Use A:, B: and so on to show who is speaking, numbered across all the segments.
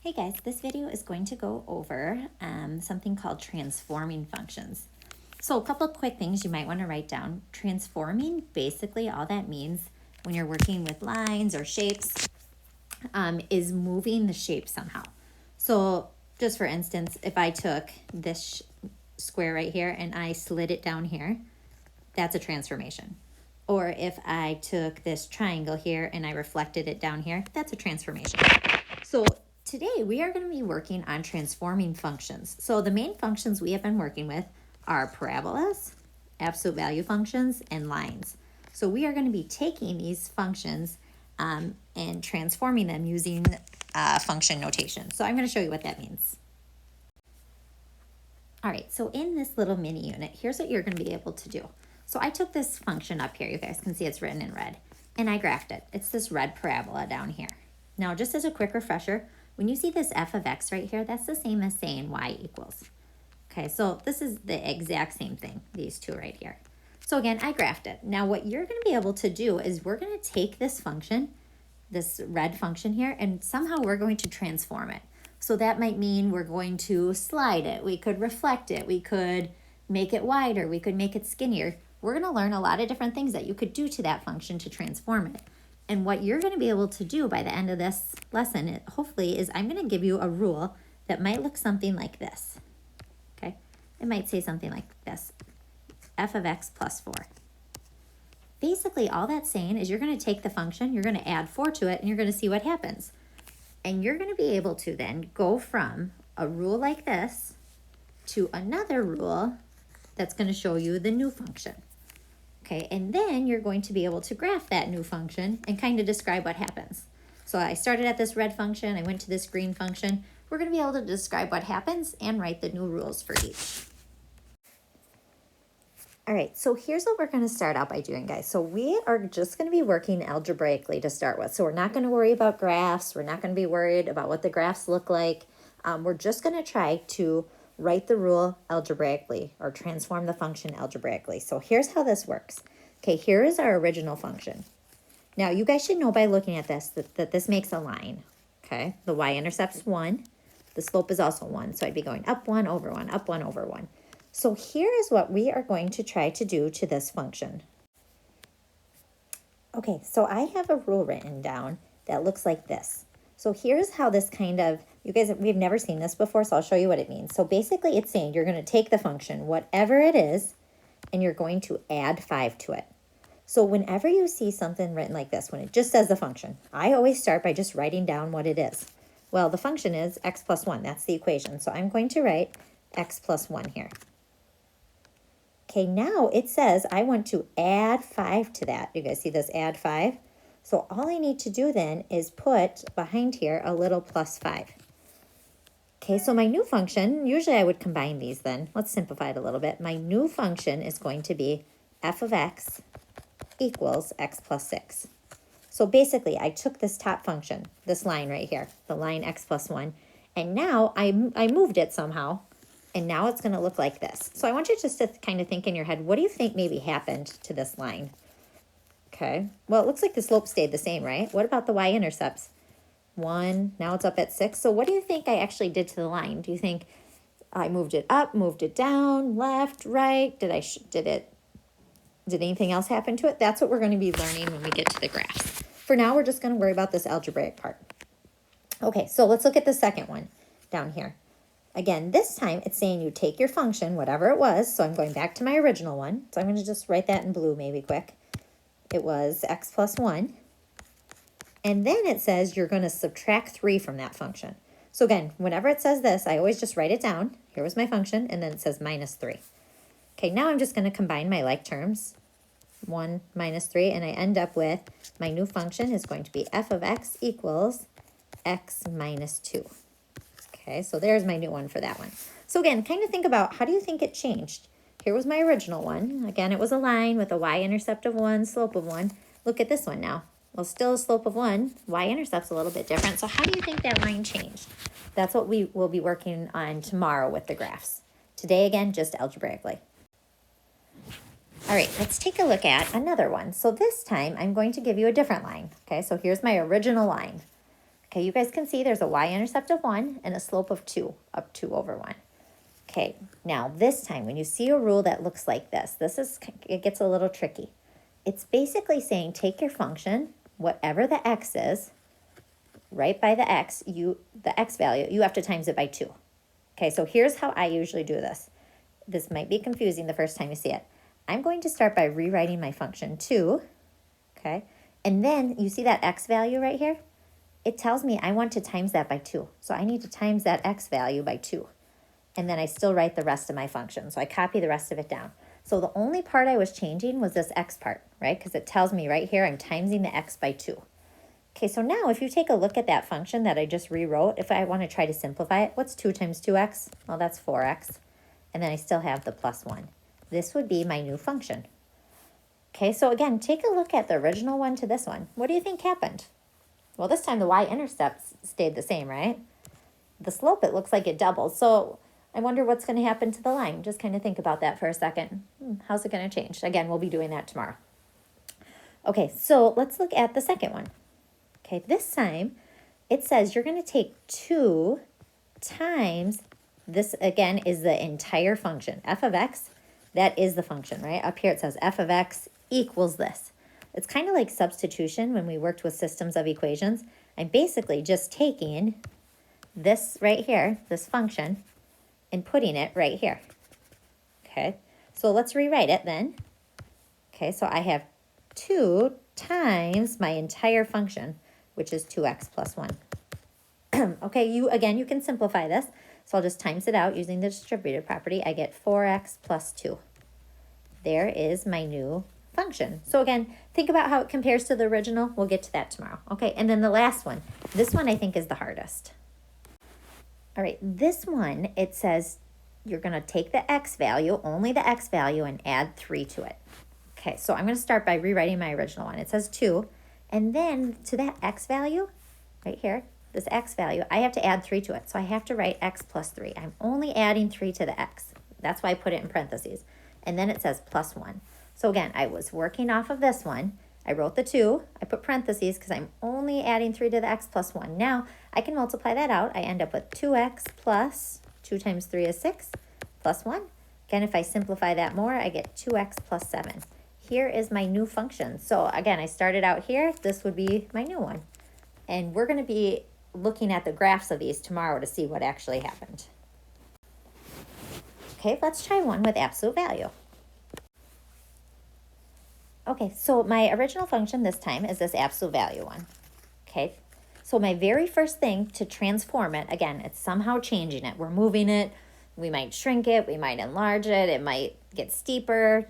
A: Hey guys, this video is going to go over something called transforming functions. So a couple quick things you might want to write down. Transforming, basically all that means when you're working with lines or shapes is moving the shape somehow. So just for instance, if I took this square right here and I slid it down here, that's a transformation. Or if I took this triangle here and I reflected it down here, that's a transformation. So today we are going to be working on transforming functions. So the main functions we have been working with are parabolas, absolute value functions, and lines. So we are going to be taking these functions and transforming them using function notation. So I'm going to show you what that means. All right, so in this little mini unit, here's what you're going to be able to do. So I took this function up here, you guys can see it's written in red, and I graphed it. It's this red parabola down here. Now, just as a quick refresher, when you see this f of x right here, that's the same as saying y equals. Okay, so this is the exact same thing, these two right here. So again, I graphed it. Now what you're going to be able to do is we're going to take this function, this red function here, and somehow we're going to transform it. So that might mean we're going to slide it. We could reflect it. We could make it wider. We could make it skinnier. We're going to learn a lot of different things that you could do to that function to transform it. And what you're going to be able to do by the end of this lesson, hopefully, is I'm going to give you a rule that might look something like this. Okay? It might say something like this, f of x plus 4. Basically, all that's saying is you're going to take the function, you're going to add 4 to it, and you're going to see what happens. And you're going to be able to then go from a rule like this to another rule that's going to show you the new function. Okay, and then you're going to be able to graph that new function and kind of describe what happens. So I started at this red function, I went to this green function. We're going to be able to describe what happens and write the new rules for each. All right, so here's what we're going to start out by doing, guys. So we are just going to be working algebraically to start with. So we're not going to worry about graphs. We're not going to be worried about what the graphs look like. We're just going to try to write the rule algebraically or transform the function algebraically. So here's how this works. Okay, here is our original function. Now you guys should know by looking at this that this makes a line. Okay, the y-intercept's 1. The slope is also 1. So I'd be going up 1 over 1, up 1 over 1. So here is what we are going to try to do to this function. Okay, so I have a rule written down that looks like this. So here's how this kind of, you guys, we've never seen this before, so I'll show you what it means. So basically it's saying you're going to take the function, whatever it is, and you're going to add 5 to it. So whenever you see something written like this, when it just says the function, I always start by just writing down what it is. Well, the function is x plus 1. That's the equation. So I'm going to write x plus 1 here. Okay, now it says I want to add 5 to that. You guys see this add 5? So all I need to do then is put behind here a little plus 5. Okay, so my new function, usually I would combine these then. Let's simplify it a little bit. My new function is going to be f of x equals x plus 6. So basically I took this top function, this line right here, the line x plus 1, and now I moved it somehow, and now it's going to look like this. So I want you just to kind of think in your head, what do you think maybe happened to this line? Okay, well, it looks like the slope stayed the same, right? What about the y-intercepts? 1, now it's up at 6. So what do you think I actually did to the line? Do you think I moved it up, moved it down, left, right? Did anything else happen to it? That's what we're going to be learning when we get to the graphs. For now, we're just going to worry about this algebraic part. Okay, so let's look at the second one down here. Again, this time it's saying you take your function, whatever it was. So I'm going back to my original one. So I'm going to just write that in blue maybe quick. It was x plus 1. And then it says you're going to subtract 3 from that function. So again, whenever it says this, I always just write it down. Here was my function, and then it says minus 3. Okay, now I'm just going to combine my like terms. 1 minus 3, and I end up with my new function is going to be f of x equals x minus 2. Okay, so there's my new one for that one. So again, kind of think about how do you think it changed? Here was my original one. Again, it was a line with a y-intercept of 1, slope of 1. Look at this one now. Well, still a slope of 1. Y-intercept's a little bit different. So how do you think that line changed? That's what we will be working on tomorrow with the graphs. Today, again, just algebraically. All right, let's take a look at another one. So this time, I'm going to give you a different line. Okay, so here's my original line. Okay, you guys can see there's a y-intercept of 1 and a slope of 2, up 2 over 1. Okay, now this time when you see a rule that looks like this, it gets a little tricky. It's basically saying take your function, whatever the x is, right by the x value, you have to times it by 2. Okay, so here's how I usually do this. This might be confusing the first time you see it. I'm going to start by rewriting my function 2, okay? And then you see that x value right here? It tells me I want to times that by 2. So I need to times that x value by 2. And then I still write the rest of my function. So I copy the rest of it down. So the only part I was changing was this x part, right? Because it tells me right here I'm timesing the x by 2. Okay, so now if you take a look at that function that I just rewrote, if I want to try to simplify it, what's 2 times 2x? Well, that's 4x. And then I still have the plus 1. This would be my new function. Okay, so again, take a look at the original one to this one. What do you think happened? Well, this time the y-intercepts stayed the same, right? The slope, it looks like it doubled. So I wonder what's going to happen to the line. Just kind of think about that for a second. How's it going to change? Again, we'll be doing that tomorrow. Okay, so let's look at the second one. Okay, this time it says you're going to take 2 times, this again is the entire function. F of x, that is the function, right? Up here it says f of x equals this. It's kind of like substitution when we worked with systems of equations. I'm basically just taking this right here, this function, and putting it right here. Okay, so let's rewrite it then. Okay, so I have 2 times my entire function, which is 2x plus 1. Okay, you can simplify this. So I'll just times it out using the distributive property. I get 4x plus 2. There is my new function. So again, think about how it compares to the original. We'll get to that tomorrow. Okay, and then the last one. This one I think is the hardest. All right, this one, it says you're going to take the x value, only the x value, and add 3 to it. Okay, so I'm going to start by rewriting my original one. It says 2, and then to that x value, right here, this x value, I have to add 3 to it. So I have to write x plus 3. I'm only adding 3 to the x. That's why I put it in parentheses. And then it says plus 1. So again, I was working off of this one. I wrote the 2. I put parentheses because I'm only adding 3 to the x plus 1. Now, I can multiply that out. I end up with 2x plus 2 times 3 is 6 plus 1. Again, if I simplify that more, I get 2x plus 7. Here is my new function. So again, I started out here. This would be my new one. And we're going to be looking at the graphs of these tomorrow to see what actually happened. Okay, let's try one with absolute value. Okay, so my original function this time is this absolute value one. Okay, so my very first thing to transform it, again, it's somehow changing it. We're moving it. We might shrink it. We might enlarge it. It might get steeper.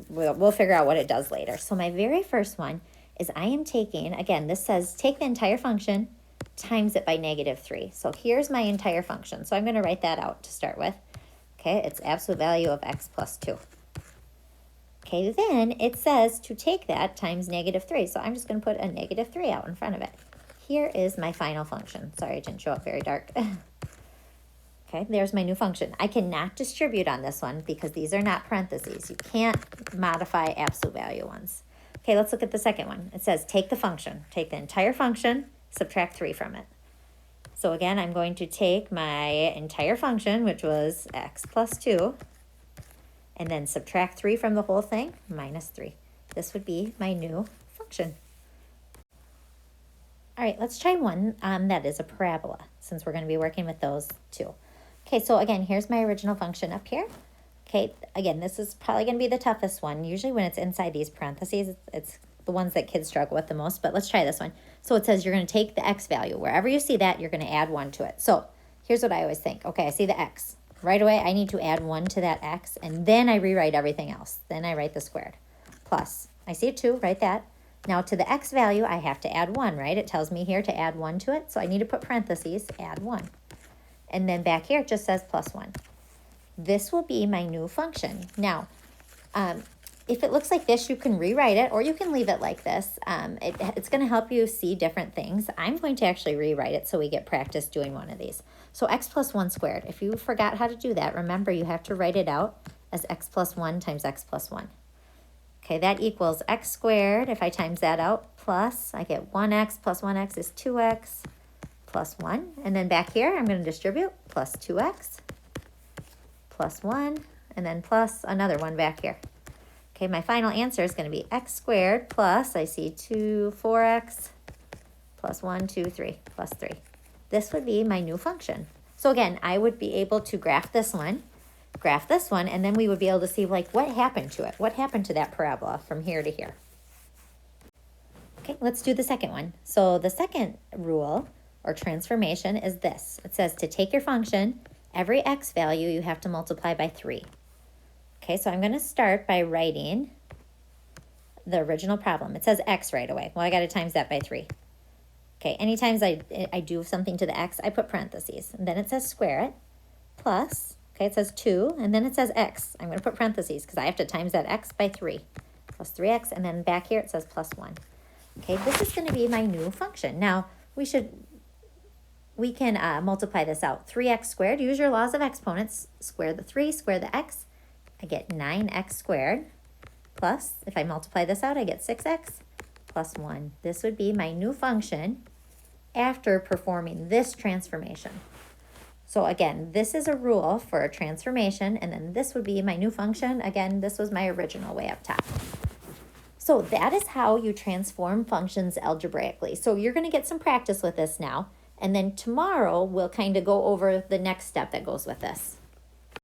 A: We'll figure out what it does later. So my very first one is I am taking, again, this says take the entire function times it by -3. So here's my entire function. So I'm going to write that out to start with. Okay, it's absolute value of x plus 2. Okay, then it says to take that times -3. So I'm just going to put a -3 out in front of it. Here is my final function. Sorry, it didn't show up very dark. Okay, there's my new function. I cannot distribute on this one because these are not parentheses. You can't modify absolute value ones. Okay, let's look at the second one. It says take the function. Take the entire function, subtract 3 from it. So again, I'm going to take my entire function, which was x plus 2, and then subtract 3 from the whole thing, -3. This would be my new function. All right, let's try one that is a parabola, since we're going to be working with those two. Okay, so again, here's my original function up here. Okay, again, this is probably going to be the toughest one. Usually when it's inside these parentheses, it's the ones that kids struggle with the most, but let's try this one. So it says you're going to take the x value. Wherever you see that, you're going to add 1 to it. So here's what I always think. Okay, I see the x. Right away, I need to add 1 to that x, and then I rewrite everything else. Then I write the squared. Plus, I see a 2, write that. Now to the x value, I have to add 1, right? It tells me here to add 1 to it, so I need to put parentheses, add 1. And then back here, it just says plus 1. This will be my new function. Now, if it looks like this, you can rewrite it, or you can leave it like this. It's going to help you see different things. I'm going to actually rewrite it so we get practice doing one of these. So x plus 1 squared. If you forgot how to do that, remember you have to write it out as x plus 1 times x plus 1. Okay, that equals x squared. If I times that out, plus, I get 1x plus 1x is 2x plus 1. And then back here, I'm going to distribute plus 2x plus 1, and then plus another 1 back here. Okay, my final answer is going to be x squared plus, I see 4x plus 1, 2, 3, plus 3. This would be my new function. So again, I would be able to graph this one, and then we would be able to see like what happened to it. What happened to that parabola from here to here? Okay, let's do the second one. So the second rule or transformation is this. It says to take your function, every x value you have to multiply by 3. Okay, so I'm going to start by writing the original problem. It says x right away. Well, I got to times that by 3. Okay, anytime I do something to the x, I put parentheses. And then it says square it, plus, okay, it says 2, and then it says x. I'm going to put parentheses because I have to times that x by 3, plus 3x, and then back here it says plus 1. Okay, this is going to be my new function. Now, we can multiply this out. 3x squared, use your laws of exponents. Square the 3, square the x. I get 9x squared, plus, if I multiply this out, I get 6x plus 1. This would be my new function after performing this transformation. So again, this is a rule for a transformation, and then this would be my new function. Again, this was my original way up top. So that is how you transform functions algebraically. So you're going to get some practice with this now, and then tomorrow we'll kind of go over the next step that goes with this.